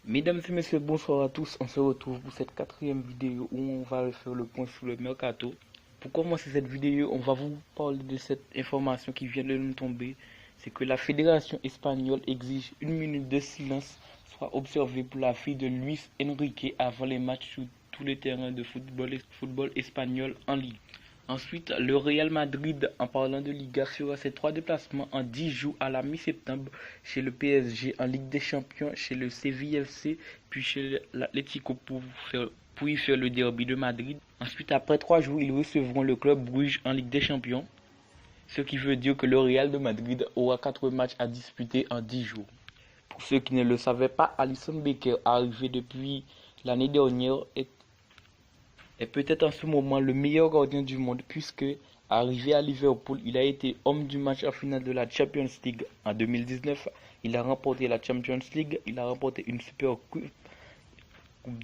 Mesdames et messieurs, bonsoir à tous. On se retrouve pour cette quatrième vidéo où on va faire le point sur le mercato. Pour commencer cette vidéo, on va vous parler de cette information qui vient de nous tomber. C'est que la fédération espagnole exige 1 minute de silence soit observée pour la fille de Luis Enrique avant les matchs sur tous les terrains de football espagnol en Ligue. Ensuite, le Real Madrid, en parlant de Liga, fera ses 3 déplacements en 10 jours à la mi-septembre chez le PSG, en Ligue des Champions, chez le Sevilla FC, puis chez l'Atlético pour y faire le derby de Madrid. Ensuite, après 3 jours, ils recevront le club Bruges en Ligue des Champions, ce qui veut dire que le Real de Madrid aura 4 matchs à disputer en 10 jours. Pour ceux qui ne le savaient pas, Alisson Becker, arrivé depuis l'année dernière, est peut-être en ce moment le meilleur gardien du monde, puisque arrivé à Liverpool, il a été homme du match en finale de la Champions League en 2019. Il a remporté la Champions League, il a remporté une Super Coupe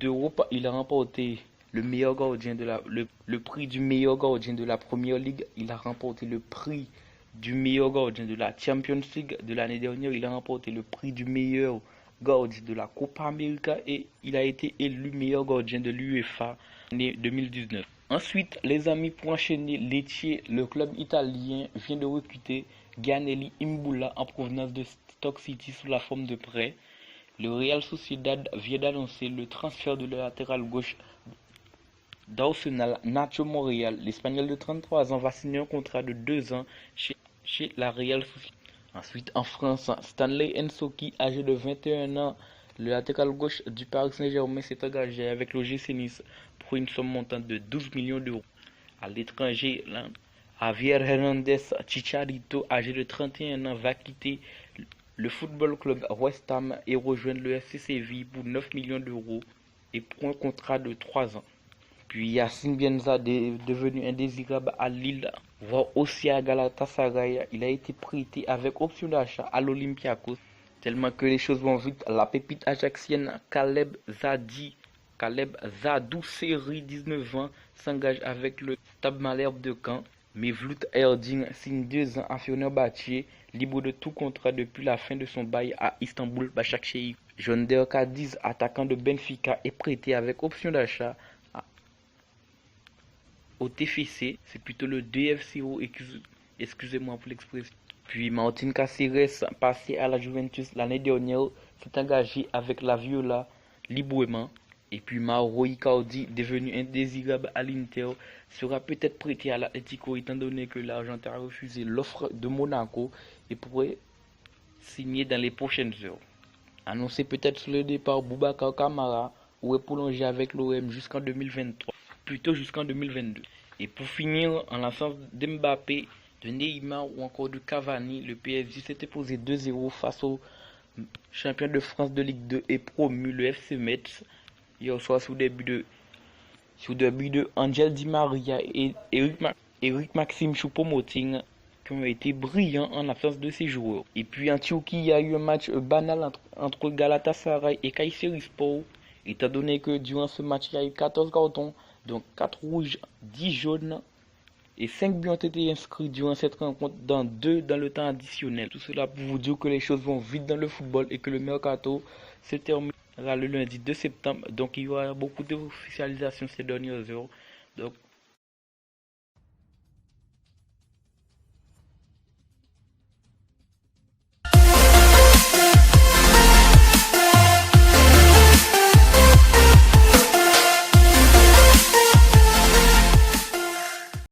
d'Europe, il a remporté le meilleur gardien le prix du meilleur gardien de la Première Ligue, il a remporté le prix du meilleur gardien de la Champions League de l'année dernière, il a remporté le prix du meilleur gardien de la Copa América et il a été élu meilleur gardien de l'UEFA année 2019. Ensuite, les amis, pour enchaîner, Lecce, le club italien, vient de recruter Gianelli Imbula en provenance de Stoke City sous la forme de prêt. Le Real Sociedad vient d'annoncer le transfert de le latéral gauche d'Arsenal, Nacho Monreal. L'Espagnol de 33 ans va signer un contrat de 2 ans chez la Real Sociedad. Ensuite, en France, Stanley Nsoki, âgé de 21 ans, le latéral gauche du Paris Saint-Germain, s'est engagé avec l'OGC Nice pour une somme montante de 12 millions d'euros. À l'étranger, Javier Hernandez Chicharito, âgé de 31 ans, va quitter le football club West Ham et rejoindre le FC Séville pour 9 millions d'euros et pour un contrat de 3 ans. Puis Yacine Bienza, devenu indésirable à Lille, voire aussi à Galatasaray, il a été prêté avec option d'achat à l'Olympiakos. Tellement que les choses vont vite, la pépite ajaxienne Caleb Zadou Seri, 19 ans, s'engage avec le Stade Malherbe de Caen. Mevlut Erding signe 2 ans à Fenerbahçe, libre de tout contrat depuis la fin de son bail à Istanbul Başakşehir. Jonder Cadiz, attaquant de Benfica, est prêté avec option d'achat au TFC, c'est plutôt le DFCO, excusez-moi pour l'expression. Puis Martin Caceres, passé à la Juventus l'année dernière, s'est engagé avec la Viola librement. Et puis Mauro Icardi, devenu indésirable à l'Inter, sera peut-être prêté à l'Atlético étant donné que l'Argentin a refusé l'offre de Monaco et pourrait signer dans les prochaines heures. Annoncé peut-être sur le départ, Boubacar Kamara aurait prolongé avec l'OM jusqu'en 2023, plutôt jusqu'en 2022. Et pour finir, en l'absence d'Mbappé, de Neymar ou encore de Cavani, le PSG s'était posé 2-0 face au champion de France de Ligue 2 et promu le FC Metz hier soir sous des buts de Angel Di Maria et Eric Maxime Choupo-Moting qui ont été brillants en l'absence de ces joueurs. Et puis en Turquie, il y a eu un match banal entre Galatasaray et Kayserispor, étant donné que durant ce match, il y a eu 14 cartons, donc 4 rouges, 10 jaunes et 5 buts ont été inscrits durant cette rencontre, dans 2 dans le temps additionnel. Tout cela pour vous dire que les choses vont vite dans le football et que le mercato se terminera le lundi 2 septembre. Donc il y aura beaucoup d'officialisations ces dernières heures. Donc